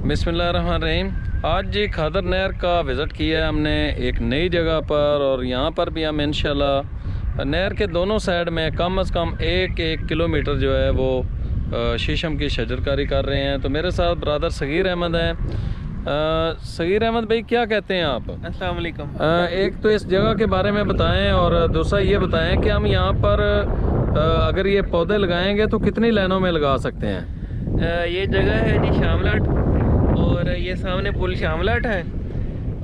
बिस्मिल्लाहिर्रहमानिर्रहीम। आज जी खादर नहर का विज़िट किया है हमने एक नई जगह पर, और यहाँ पर भी हम इंशाल्लाह नहर के दोनों साइड में कम से कम एक किलोमीटर जो है वो शीशम की शजरकारी कर रहे हैं। तो मेरे साथ ब्रदर सगीर अहमद हैं। सगीर अहमद भाई, क्या कहते हैं आप? अस्सलाम वालेकुम। एक तो इस जगह के बारे में बताएं, और दूसरा ये बताएं कि हम यहाँ पर अगर ये पौधे लगाएंगे तो कितनी लाइनों में लगा सकते हैं? ये जगह है जी शामलाट, और ये सामने पुल शामलाट है,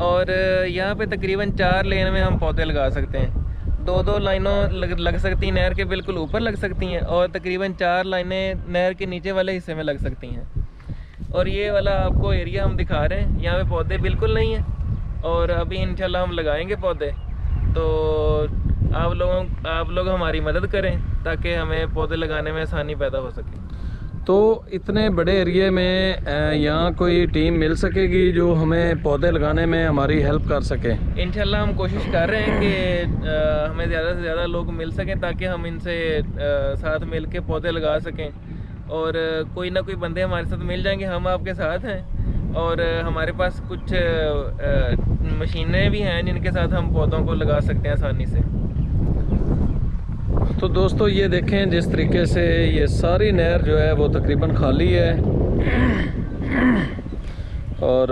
और यहाँ पे तकरीबन 4 लेन में हम पौधे लगा सकते हैं। दो लाइनों लग सकती हैं, नहर के बिल्कुल ऊपर लग सकती हैं, और तकरीबन 4 लाइनें नहर के नीचे वाले हिस्से में लग सकती हैं। और ये वाला आपको एरिया हम दिखा रहे हैं, यहाँ पे पौधे बिल्कुल नहीं हैं, और अभी इंशाल्लाह हम लगाएंगे पौधे। तो आप लोग हमारी मदद करें ताकि हमें पौधे लगाने में आसानी पैदा हो सके। तो इतने बड़े एरिया में यहाँ कोई टीम मिल सकेगी जो हमें पौधे लगाने में हमारी हेल्प कर सके? इंशाल्लाह हम कोशिश कर रहे हैं कि हमें ज़्यादा से ज़्यादा लोग मिल सकें ताकि हम इनसे साथ मिल के पौधे लगा सकें। और कोई ना कोई बंदे हमारे साथ मिल जाएंगे, हम आपके साथ हैं, और हमारे पास कुछ मशीनें भी हैं जिनके साथ हम पौधों को लगा सकते हैं आसानी से। तो दोस्तों ये देखें, जिस तरीके से ये सारी नहर जो है वो तकरीबन खाली है, और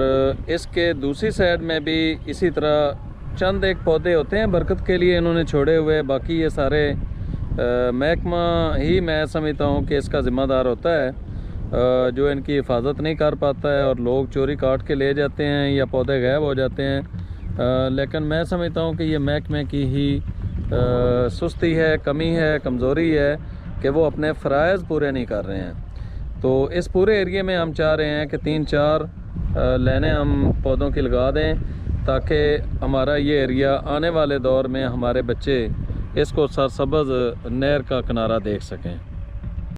इसके दूसरी साइड में भी इसी तरह चंद एक पौधे होते हैं बरकत के लिए इन्होंने छोड़े हुए। बाकी ये सारे महकमा ही मैं समझता हूँ कि इसका ज़िम्मेदार होता है, जो इनकी हिफाजत नहीं कर पाता है, और लोग चोरी काट के ले जाते हैं या पौधे गायब हो जाते हैं। लेकिन मैं समझता हूँ कि ये महकमे की ही सुस्ती है, कमी है, कमज़ोरी है कि वो अपने फ़राइज़ पूरे नहीं कर रहे हैं। तो इस पूरे एरिया में हम चाह रहे हैं कि 3-4 लाइनें हम पौधों की लगा दें ताकि हमारा ये एरिया आने वाले दौर में हमारे बच्चे इसको सरसब्ज़ नहर का किनारा देख सकें।